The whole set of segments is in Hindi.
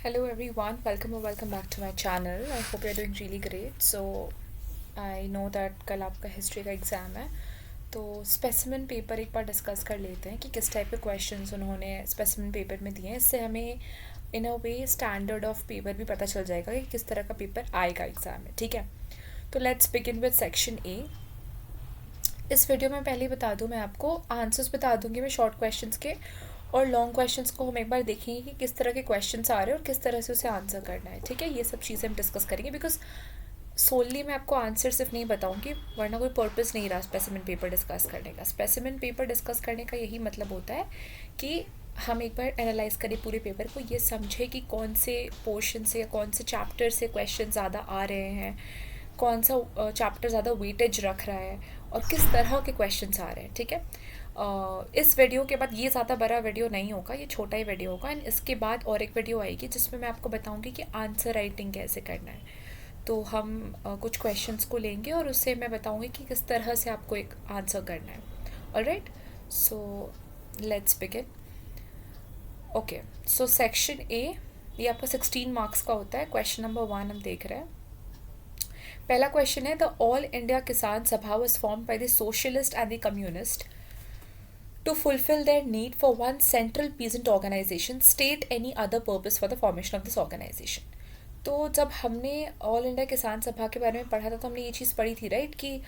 Hello everyone, welcome or welcome back to my channel. I hope you're doing really great. So I know that कल आपका हिस्ट्री का एग्ज़ाम है, तो स्पेसिमेन पेपर एक बार डिस्कस कर लेते हैं कि किस टाइप के क्वेश्चंस उन्होंने स्पेसिमेन पेपर में दिए हैं. इससे हमें इन अ वे स्टैंडर्ड ऑफ पेपर भी पता चल जाएगा कि किस तरह का पेपर आएगा एग्ज़ाम में. ठीक है, तो let's begin with section A. इस वीडियो में पहले ही बता दूँ, मैं आपको आंसर्स बता दूँगी मैं शॉर्ट क्वेश्चंस के, और लॉन्ग क्वेश्चंस को हम एक बार देखेंगे कि किस तरह के क्वेश्चंस आ रहे हैं और किस तरह से उसे आंसर करना है. ठीक है, ये सब चीज़ें हम डिस्कस करेंगे बिकॉज सोनली मैं आपको आंसर सिर्फ नहीं बताऊंगी, वरना कोई पर्पस नहीं रहा स्पेसिमेन पेपर डिस्कस करने का. स्पेसिमेन पेपर डिस्कस करने का यही मतलब होता है कि हम एक बार एनालाइज करें पूरे पेपर को, ये समझे कि कौन से पोर्शन से या कौन से चैप्टर से क्वेश्चन ज़्यादा आ रहे हैं, कौन सा चैप्टर ज़्यादा वेटेज रख रहा है और किस तरह के क्वेश्चंस आ रहे हैं. ठीक है, इस वीडियो के बाद ये ज़्यादा बड़ा वीडियो नहीं होगा, ये छोटा ही वीडियो होगा. एंड इसके बाद और एक वीडियो आएगी जिसमें मैं आपको बताऊंगी कि आंसर राइटिंग कैसे करना है. तो हम कुछ क्वेश्चंस को लेंगे और उससे मैं बताऊंगी कि किस तरह से आपको एक आंसर करना है. Alright, so let's begin. Okay, so section A ये आपका 16 मार्क्स का होता है. क्वेश्चन नंबर 1 हम देख रहे हैं. पहला क्वेश्चन है, द ऑल इंडिया किसान सभा was formed by the socialist and the communist to fulfill their need for one central peasant organization. State any other purpose for the formation of this organization. तो जब हमने ऑल इंडिया किसान सभा के बारे में पढ़ा था तो हमने ये चीज़ पढ़ी थी, राइट, कि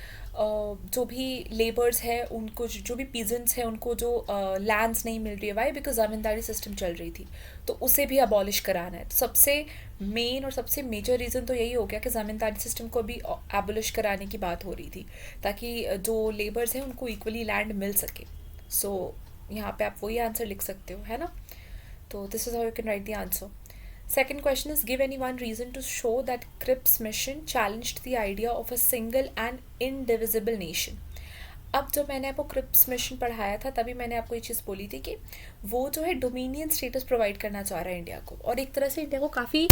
जो भी लेबर्स हैं उनको, जो भी पीजेंट्स हैं उनको जो लैंड्स नहीं मिल रही है, वाई, बिकॉज ज़मींदारी सिस्टम चल रही थी, तो उसे भी अबॉलिश कराना है. तो सबसे मेन और सबसे मेजर रीज़न तो यही हो गया कि ज़मींदारी सिस्टम को भी एबॉलिश कराने की बात हो रही थी ताकि जो लेबर्स हैं उनको इक्वली लैंड मिल सके. सो यहाँ पे आप वही आंसर लिख सकते हो, है ना. तो this is how you can write the answer. Second question is, give any one reason to show that Cripps mission challenged the idea of a single and indivisible nation. अब जब मैंने आपको क्रिप्स मिशन पढ़ाया था तभी मैंने आपको ये चीज़ बोली थी कि वो जो है डोमिनियन स्टेटस प्रोवाइड करना चाह रहा है इंडिया को, और एक तरह से इंडिया को काफ़ी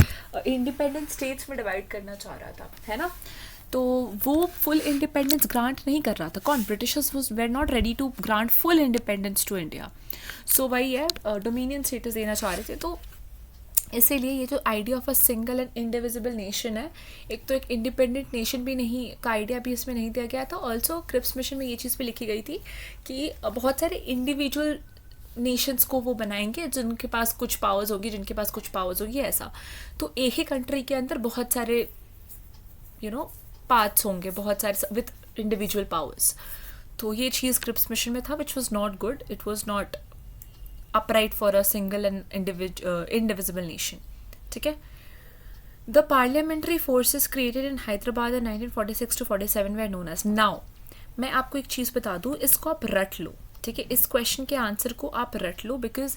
इंडिपेंडेंट स्टेट्स में डिवाइड करना चाह रहा था, है ना. तो वो फुल इंडिपेंडेंस ग्रांट नहीं कर रहा था. कौन? Britishers was were not ready to grant full independence to India. सो वही है, डोमिनियन स्टेटस देना चाह रहे थे. तो इसीलिए ये जो idea of a single and indivisible nation है, एक तो एक इंडिपेंडेंट नेशन भी नहीं का आइडिया भी इसमें नहीं दिया गया था. ऑल्सो क्रिप्स मिशन में ये चीज़ भी लिखी गई थी कि बहुत सारे इंडिविजुअल नेशंस को वो बनाएंगे जिनके पास कुछ पावर्स होगी, जिनके पास कुछ पावर्स होगी, ऐसा. तो एक ही कंट्री के अंदर बहुत सारे पार्ट्स होंगे, बहुत सारे विथ इंडिविजुअल पावर्स. तो ये चीज़ क्रिप्स मिशन में था, which was not good. It was not upright for a single and indivisible nation. ठीक है. The parliamentary forces created in Hyderabad in 1946 to 47 were known as. Now मैं आपको एक चीज़ बता दूँ, इसको आप रट लो. ठीक है, इस क्वेश्चन के आंसर को आप रट लो, बिकॉज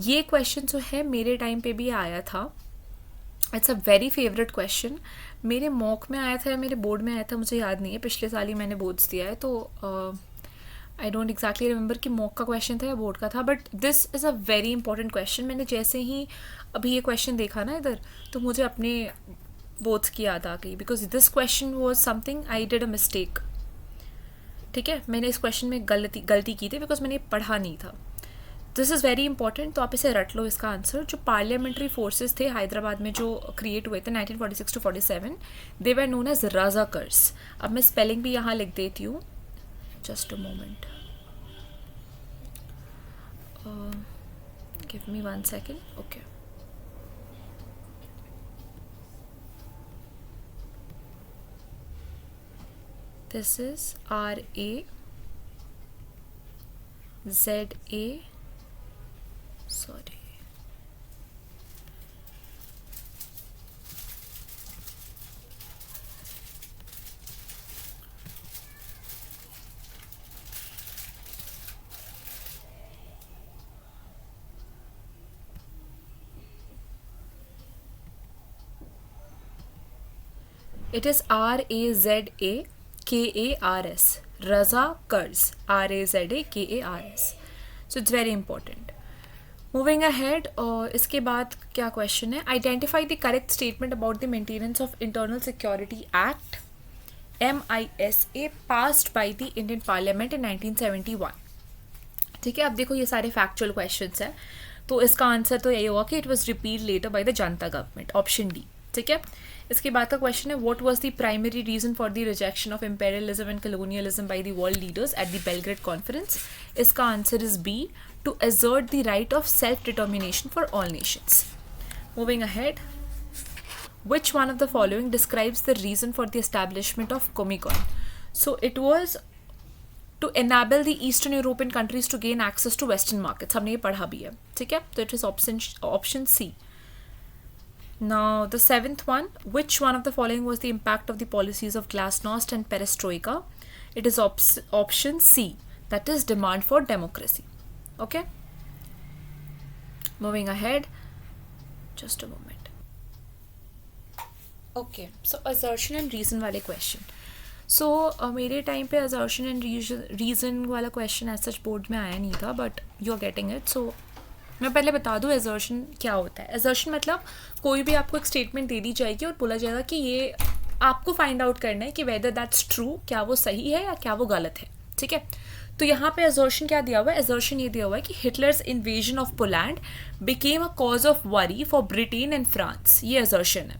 ये क्वेश्चन जो है मेरे टाइम पे भी आया था. It's a very favourite question. मेरे मॉक में आया था या मेरे बोर्ड में आया था, मुझे याद नहीं है. पिछले साल ही मैंने बोर्ड्स दिया है, तो आई डोंट एग्जैक्टली रिमेंबर कि मॉक का क्वेश्चन था या बोर्ड का था, but this is a very important question. मैंने जैसे ही अभी ये क्वेश्चन देखा ना इधर, तो मुझे अपने बोर्ड्स की याद आ गई, because this question was something I did a mistake. ठीक है, मैंने इस क्वेश्चन में गलती की थी बिकॉज मैंने पढ़ा नहीं था. दिस इज़ वेरी इंपॉर्टेंट, तो आप इसे रट लो. इसका आंसर, जो पार्लियामेंट्री फोर्सेस थे हैदराबाद में जो क्रिएट हुए थे 1946 to 47, they were known as Razakars. अब मैं स्पेलिंग भी यहाँ लिख देती हूँ, just a moment. Give me 1 second. Okay. This is RAZA. Sorry. It is RAZAKARS. Razakars. RAZAKARS. So it's very important. Moving ahead, इसके बाद क्या क्वेश्चन है? Identify the correct statement about the Maintenance of Internal Security Act MISA passed by the Indian Parliament in 1971. ठीक है, अब देखो ये सारे फैक्चुअल क्वेश्चंस हैं, तो तो इसका आंसर तो यही होगा कि it was repealed later by the Janata government, option D. ठीक है, इसके बाद का क्वेश्चन है what was the primary reason for the rejection of imperialism and colonialism by the world leaders at the Belgrade conference. इसका answer is B, to assert the right of self-determination for all nations. Moving ahead, which one of the following describes the reason for the establishment of Comecon? So it was to enable the Eastern European countries to gain access to Western markets. हमने ये पढ़ा भी है, ठीक है, तो it is option C. Now the seventh one, which one of the following was the impact of the policies of Glasnost and Perestroika? It is option C, that is demand for democracy. Okay, moving ahead, just a moment. Okay, so assertion and reason वाले question. So मेरे टाइम पे assertion and reason वाला question as such बोर्ड में आया नहीं था, but you are getting it. So मैं पहले बता दूँ assertion क्या होता है. assertion मतलब कोई भी आपको एक statement दे दी जाएगी और बोला जाएगा कि ये आपको find out करना है कि whether that's true, क्या वो सही है या क्या वो गलत है. ठीक है, तो यहाँ पे assertion क्या दिया हुआ है? assertion ये दिया हुआ है कि Hitler's invasion of Poland became a cause of worry for Britain and France. ये assertion है.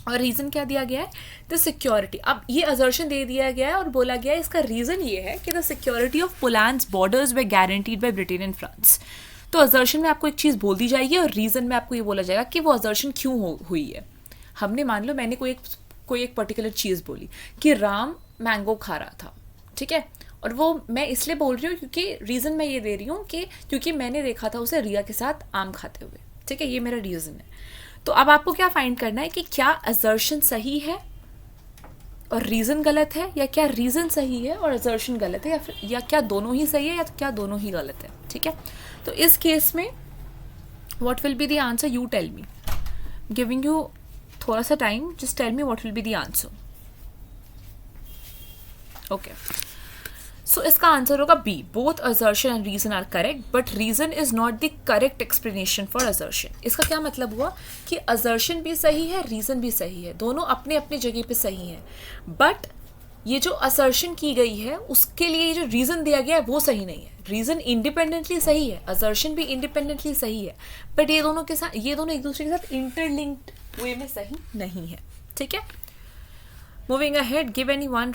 और रीज़न क्या दिया गया है? The security. अब ये assertion दे दिया गया है और बोला गया है इसका रीज़न ये है कि the security of Poland's borders were guaranteed by Britain and France. तो assertion में आपको एक चीज़ बोल दी जाएगी और रीज़न में आपको ये बोला जाएगा कि वो assertion क्यों हुई है. हमने मान लो मैंने कोई एक पर्टिकुलर चीज़ बोली कि राम मैंगो खा रहा था, ठीक है, और वो मैं इसलिए बोल रही हूँ क्योंकि रीज़न मैं ये दे रही हूँ कि क्योंकि मैंने देखा था उसे रिया के साथ आम खाते हुए. ठीक है, ये मेरा रीज़न है. तो अब आपको क्या फाइंड करना है कि क्या assertion सही है और रीज़न गलत है, या क्या रीज़न सही है और assertion गलत है, या क्या दोनों ही सही है या क्या दोनों ही गलत है. ठीक है, तो इस केस में what will be the answer? You tell me. Giving you थोड़ा सा time, just tell me what will be the answer. Okay. So इसका आंसर होगा B. Both assertion and reason are correct, but reason is not the correct explanation for assertion. इसका क्या मतलब हुआ कि assertion भी सही है, reason भी सही है, दोनों अपने अपने जगह पे सही है, but ये जो assertion की गई है उसके लिए जो reason दिया गया है वो सही नहीं है. reason independently सही है, assertion भी independently सही है, but ये दोनों एक दूसरे के साथ interlinked way में सही नहीं है. ठीक है, Moving ahead, give any one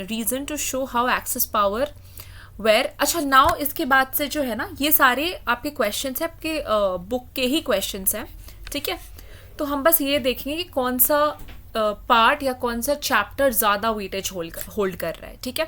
reason to show how access power where. अच्छा, now इसके बाद से जो है ना, ये सारे आपके questions हैं, आपके बुक के ही questions हैं. ठीक है, तो हम बस ये देखेंगे कि कौन सा पार्ट या कौन सा चैप्टर ज़्यादा वेटेज होल्ड कर रहा है. ठीक है,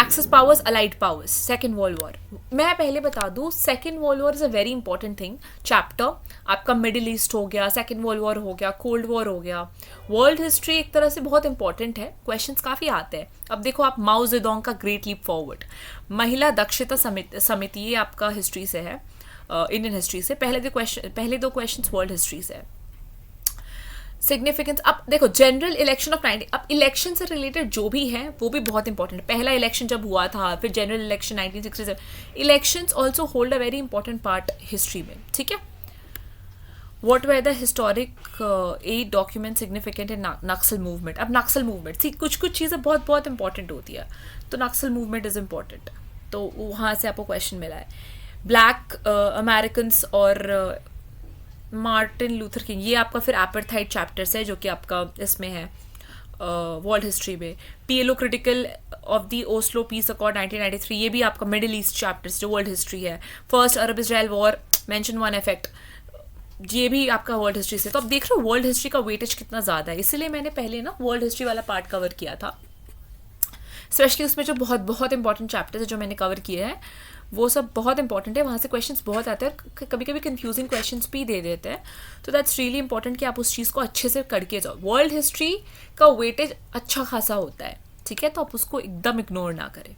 axis powers, allied powers, second world war. मैं पहले बता दूँ, second world war is a very important thing chapter. आपका मिडिल ईस्ट हो गया, सेकेंड वर्ल्ड वॉर हो गया, कोल्ड वॉर हो गया. वर्ल्ड हिस्ट्री एक तरह से बहुत इंपॉर्टेंट है, क्वेश्चंस काफ़ी आते हैं. अब देखो आप माओ जेडोंग का ग्रेट लीप फॉरवर्ड, महिला दक्षता समिति, ये आपका हिस्ट्री से है, इंडियन हिस्ट्री से. पहले दो क्वेश्चंस वर्ल्ड हिस्ट्री से है. सिग्निफिकेंस, अब देखो जनरल इलेक्शन ऑफ 90, अब इलेक्शन से रिलेटेड जो भी है वो भी बहुत इंपॉर्टेंट है. पहला इलेक्शन जब हुआ था, फिर general election 1967, elections also hold a very important part history में. ठीक है, What were the historic aid documents significant in Naxal movement? अब नक्सल मूवमेंट, सी कुछ चीज़ें बहुत बहुत इंपॉर्टेंट होती है, तो नक्सल मूवमेंट इज़ इम्पॉर्टेंट, तो वहाँ से आपको क्वेश्चन मिला है. ब्लैक अमेरिकन्स और मार्टिन लूथर किंग, ये आपका फिर एपार्थाइड चैप्टर्स है जो कि आपका इसमें है वर्ल्ड हिस्ट्री में. PLO critical of the Oslo peace accord 1993, ये भी आपका मिडिल ईस्ट चैप्टर्स जो वर्ल्ड हिस्ट्री है. फर्स्ट अरब Israel war, mention one effect, ये भी आपका वर्ल्ड हिस्ट्री से. तो अब देख रहे हो वर्ल्ड हिस्ट्री का वेटेज कितना ज़्यादा है, इसीलिए मैंने पहले ना वर्ल्ड हिस्ट्री वाला पार्ट कवर किया था. स्पेशली उसमें जो बहुत बहुत इंपॉर्टेंट चैप्टर्स है जो मैंने कवर किए हैं वो सब बहुत इंपॉर्टेंट है, वहाँ से क्वेश्चंस बहुत आते हैं, कभी कभी कंफ्यूजिंग क्वेश्चंस भी दे देते हैं. तो दैट्स रियली इंपॉर्टेंट कि आप उस चीज़ को अच्छे से करके जाओ. वर्ल्ड हिस्ट्री का वेटेज अच्छा खासा होता है, ठीक है, तो आप उसको एकदम इग्नोर ना करें.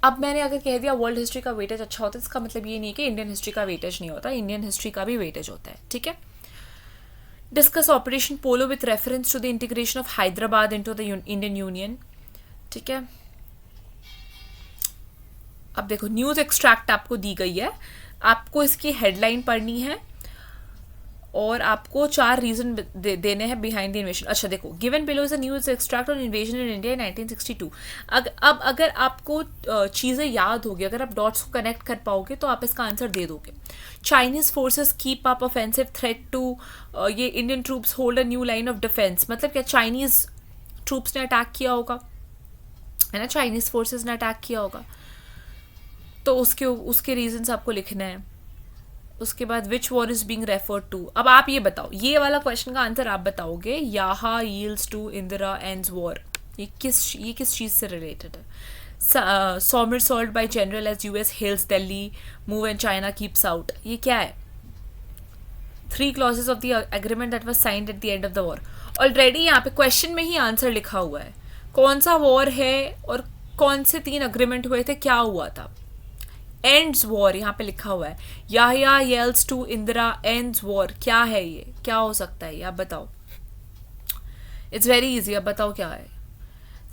अब मैंने अगर कह दिया वर्ल्ड हिस्ट्री का वेटेज अच्छा होता है, इसका मतलब ये नहीं कि इंडियन हिस्ट्री का वेटेज नहीं होता, इंडियन हिस्ट्री का भी वेटेज होता है. ठीक है, discuss Operation Polo with reference to the integration of Hyderabad into the Indian Union. ठीक है, अब देखो न्यूज़ एक्सट्रैक्ट आपको दी गई है, आपको इसकी हेडलाइन पढ़नी है और आपको 4 रीजन देने हैं बिहाइंड द इन्वेजन. अच्छा देखो, given below is a news extract on invasion in India 1962. अब अगर आपको चीज़ें याद होगी, अगर आप डॉट्स को कनेक्ट कर पाओगे तो आप इसका आंसर दे दोगे. Chinese forces keep up offensive threat to, ये Indian troops hold a new line of defence. मतलब क्या चाइनीज ट्रूप्स ने अटैक किया होगा, है ना, चाइनीज फोर्सेस ने अटैक किया होगा. तो उसके रीजंस आपको लिखना है. उसके बाद which war is being referred to. अब आप ये बताओ, ये वाला क्वेश्चन का आंसर आप बताओगे. Yahya yields to Indira ends war, ये किस चीज़ से रिलेटेड है. somersault by general as US hails Delhi move and China keeps out, ये क्या है. 3 clauses of the agreement that was signed at the end of the war. Already यहाँ पे क्वेश्चन में ही आंसर लिखा हुआ है. कौन सा वॉर है और कौन से 3 अग्रीमेंट हुए थे, क्या हुआ था. एंड्स वॉर यहाँ पे लिखा हुआ है. Yahya येल्स to Indira ends war, क्या है ये, क्या हो सकता है ये, आप बताओ. इट्स वेरी इजी, अब बताओ क्या है.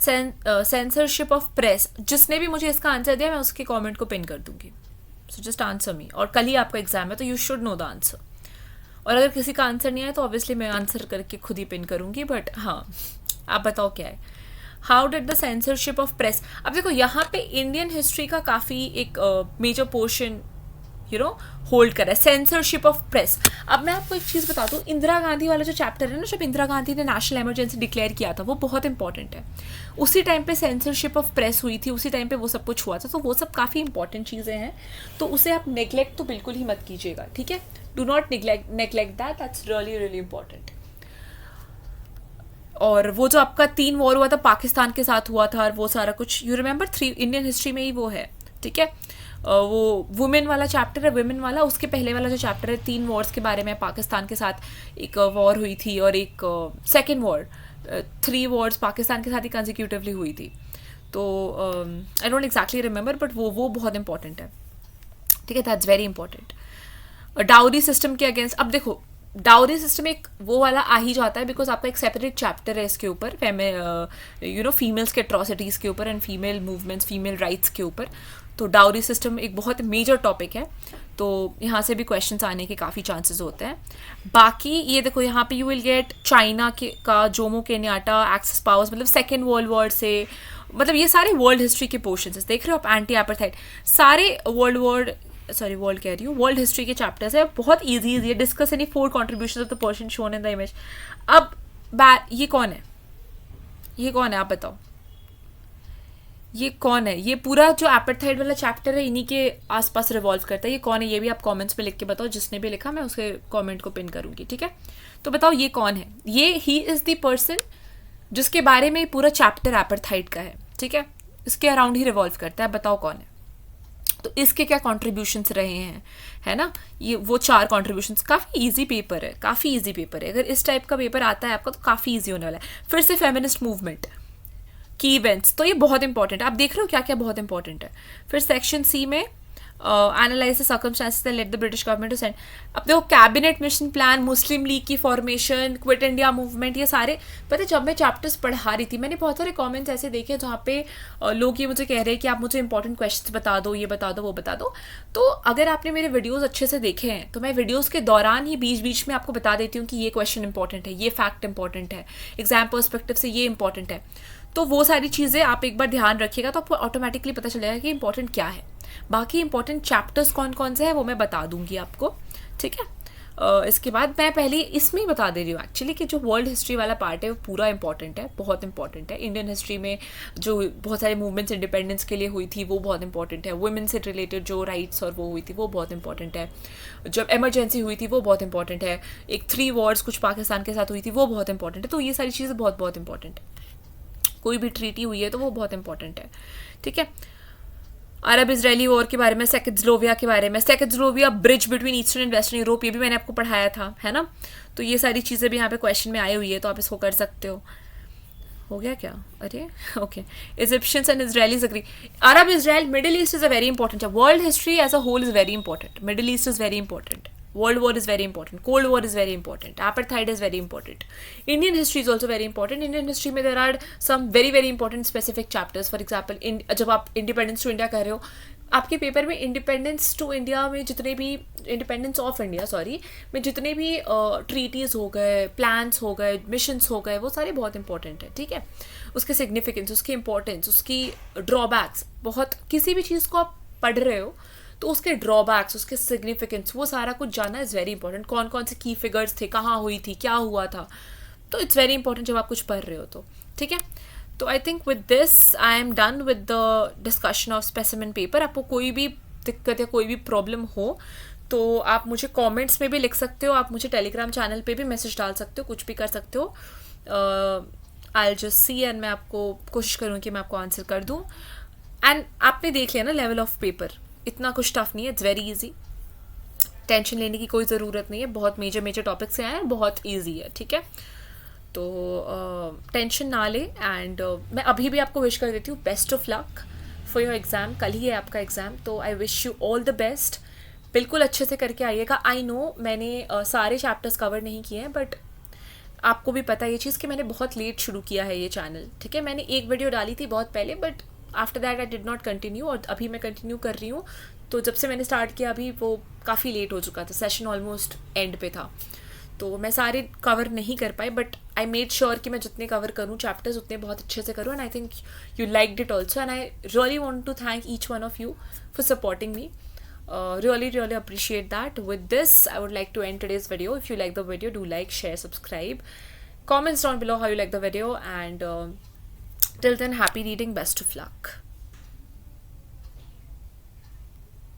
Censorship of press. जिसने भी मुझे इसका आंसर दिया मैं उसके कमेंट को पिन कर दूंगी. So just answer me. और कल ही आपका एग्जाम है तो you should know the answer. और अगर किसी का आंसर नहीं आया तो ऑब्वियसली मैं आंसर करके खुद ही पिन करूंगी. बट हाँ, आप बताओ क्या है. How did the censorship of press. अब देखो यहाँ पे इंडियन हिस्ट्री का काफ़ी एक मेजर पोर्शन होल्ड करा है. Censorship of press. अब मैं आपको एक चीज़ बता दूँ, इंदिरा गांधी वाला जो चैप्टर है ना, जब इंदिरा गांधी ने नेशनल इमरजेंसी डिक्लेयर किया था, वो बहुत इंपॉर्टेंट है. उसी टाइम पे सेंसरशिप ऑफ प्रेस हुई थी, उसी टाइम पे वो सब कुछ हुआ था. तो वो सब काफ़ी इंपॉर्टेंट चीज़ें हैं, तो उसे आप नेग्लेक्ट तो बिल्कुल ही मत कीजिएगा, ठीक है. Do not neglect that, that's really really important. और वो जो आपका 3 वॉर हुआ था, पाकिस्तान के साथ हुआ था, और वो सारा कुछ यू रिमेंबर 3 इंडियन हिस्ट्री में ही वो है, ठीक है. वो वुमेन वाला चैप्टर है, वुमेन वाला. उसके पहले वाला जो चैप्टर है 3 वॉर्स के बारे में, पाकिस्तान के साथ एक वॉर हुई थी और एक सेकेंड वॉर, 3 वॉर्स पाकिस्तान के साथ ही कंसिक्यूटिवली हुई थी. तो I don't exactly remember, but वो बहुत इंपॉर्टेंट है, ठीक है. That's very important. Dowry system के अगेंस्ट. अब देखो, डाउरी सिस्टम एक वो वाला आ ही जाता है बिकॉज आपका एक सेपरेट चैप्टर है इसके ऊपर, फीमेल्स के एट्रॉसिटीज़ के ऊपर and female movements, female rights के ऊपर. तो डाउरी सिस्टम एक बहुत मेजर टॉपिक है, तो यहाँ से भी क्वेश्चंस आने के काफ़ी चांसेस होते हैं. बाकी ये देखो, यहाँ पे यू विल गेट चाइना का जोमो केन्याटा एक्सेस पावर्स, मतलब सेकेंड वर्ल्ड वॉर से, मतलब ये सारे वर्ल्ड हिस्ट्री के पोर्शंस देख रहे हो आप. एंटी एपार्थाइड, सारे वर्ल्ड हिस्ट्री के चैप्टर्स है. बहुत ईजी है. Discuss any 4 contribution of the person shown in the image. अब ये कौन है, आप बताओ, ये कौन है. ये पूरा जो एपार्थाइड वाला चैप्टर है इन्हीं के आसपास रिवॉल्व करता है. ये कौन है, ये भी आप कमेंट्स में लिख के बताओ. जिसने भी लिखा मैं उसके कमेंट को पिन करूंगी, ठीक है. तो बताओ ये कौन है. ये ही इज द पर्सन जिसके बारे में पूरा चैप्टर एपार्थाइड का है, ठीक है. इसके अराउंड ही रिवॉल्व करता है. बताओ कौन है. तो इसके क्या कॉन्ट्रीब्यूशंस रहे हैं, है ना. ये वो 4 कॉन्ट्रीब्यूशंस. काफ़ी इजी पेपर है, काफ़ी इजी पेपर है. अगर इस टाइप का पेपर आता है आपका तो काफ़ी इजी होने वाला है. फिर से फेमिनिस्ट मूवमेंट की इवेंट्स, तो ये बहुत इंपॉर्टेंट है. आप देख रहे हो क्या क्या बहुत इंपॉर्टेंट है. फिर सेक्शन सी में analyse the circumstances that led the British government to send. अब देखो, Cabinet Mission Plan, Muslim League की फॉर्मेशन, क्विट इंडिया मूवमेंट, ये सारे. पता है जब मैं चैप्टर्स पढ़ा रही थी मैंने बहुत सारे कमेंट्स ऐसे देखे जहाँ पे लोग ये मुझे कह रहे हैं कि आप मुझे इंपॉर्टेंट क्वेश्चंस बता दो, ये बता दो, वो बता दो. तो अगर आपने मेरे वीडियोस अच्छे से देखे हैं तो मैं वीडियोस के दौरान ही बीच बीच में आपको बता देती हूँ कि ये क्वेश्चन इंपॉर्टेंट है, ये फैक्ट इंपॉर्टेंट है, एग्जाम पर्सपेक्टिव से ये इंपॉर्टेंट है. तो वो सारी चीज़ें आप एक बार ध्यान रखिएगा तो आपको ऑटोमेटिकली पता चलेगा कि इंपॉर्टेंट क्या है. बाकी इंपॉर्टेंट चैप्टर्स कौन कौन से हैं वो मैं बता दूंगी आपको, ठीक है. इसके बाद मैं पहले इसमें ही बता दे रही हूँ एक्चुअली कि जो वर्ल्ड हिस्ट्री वाला पार्ट है वो पूरा इंपॉर्टेंट है, बहुत इंपॉर्टेंट है. इंडियन हिस्ट्री में जो बहुत सारे मूवमेंट्स इंडिपेंडेंस के लिए हुई थी वो बहुत इंपॉर्टेंट है. वुमेन से रिलेटेड जो राइट्स और वो हुई थी वो बहुत इंपॉर्टेंट है. जब एमरजेंसी हुई थी वो बहुत इंपॉर्टेंट है. एक 3 वॉर्स कुछ पाकिस्तान के साथ हुई थी वो बहुत इंपॉर्टेंट है. तो ये सारी चीज़ें बहुत बहुत इंपॉर्टेंट है. कोई भी ट्रीटी हुई है तो वो बहुत इंपॉर्टेंट है, ठीक है. अरब इजरायली वॉर के बारे में, सेकेंड्सलोविया के बारे में, सेकेंड्सलोविया bridge between eastern and western Europe, ये भी मैंने आपको पढ़ाया था, है ना. तो ये सारी चीज़ें भी यहाँ पे क्वेश्चन में आई हुई है तो आप इसको कर सकते हो. हो गया क्या, अरे okay. Egyptians and Israelis agree. Arab Israel, Middle East is a very important. World history as a whole is very important. Middle East is very important. World War is very important. Cold War is very important. Apartheid is very important. Indian history is also very important. Indian history में there are some very very important specific chapters. For example, जब आप independence to India कह रहे हो, आपके पेपर में इंडिपेंडेंस टू इंडिया में जितने भी, इंडिपेंडेंस ऑफ इंडिया सॉरी, में जितने भी ट्रीटीज़ हो गए, प्लान्स हो गए, मिशंस हो गए, वो सारे बहुत इंपॉर्टेंट है, ठीक है। उसके सिग्निफिकेंस, उसकी इंपॉर्टेंस, उसकी ड्रॉबैक्स, बहुत किसी भी चीज़ को आप पढ़ रहे हो तो उसके ड्रॉबैक्स, उसके सिग्निफिकेंस, वो सारा कुछ जानना इज़ वेरी इंपॉर्टेंट। कौन कौन से की फिगर्स थे, कहाँ हुई थी, क्या हुआ था, तो इट्स वेरी इंपॉर्टेंट जब आप कुछ पढ़ रहे हो तो, ठीक है। तो I think with this I am done with the discussion of specimen paper. आपको कोई भी दिक्कत या कोई भी प्रॉब्लम हो तो आप मुझे कमेंट्स में भी लिख सकते हो, आप मुझे टेलीग्राम चैनल पे भी मैसेज डाल सकते हो, कुछ भी कर सकते हो। आई जस्ट सी एंड मैं आपको कोशिश करूँ कि मैं आपको आंसर कर दूँ। एंड आपने देख लिया ना लेवल ऑफ पेपर, इतना कुछ टफ नहीं है, इट्स वेरी इजी। टेंशन लेने की कोई ज़रूरत नहीं है, बहुत मेजर मेजर टॉपिक्स हैं, बहुत ईजी है, ठीक है। तो टेंशन ना ले। एंड मैं अभी भी आपको विश कर देती हूँ best of luck for your exam. कल ही है आपका एग्ज़ाम, तो I wish you all the best. बिल्कुल अच्छे से करके आइएगा। आई नो मैंने सारे चैप्टर्स कवर नहीं किए हैं, बट आपको भी पता है ये चीज़ कि मैंने बहुत लेट शुरू किया है ये चैनल, ठीक है। मैंने एक वीडियो डाली थी बहुत पहले, but after that I did not continue, और अभी मैं कंटिन्यू कर रही हूँ। तो जब से मैंने स्टार्ट किया अभी वो काफ़ी लेट हो चुका था, सेशन ऑलमोस्ट एंड पे था, तो मैं सारे कवर नहीं कर पाई, बट आई मेड श्योर कि मैं जितने कवर करूँ चैप्टर्स उतने बहुत अच्छे से करूँ। And I think you liked it also, and I really want to thank each one of you for supporting me. Really appreciate that. With this, I would like to end today's video. If you like the video, do like, share, subscribe. Comments down below how you like the video, and till then, happy reading. Best of luck.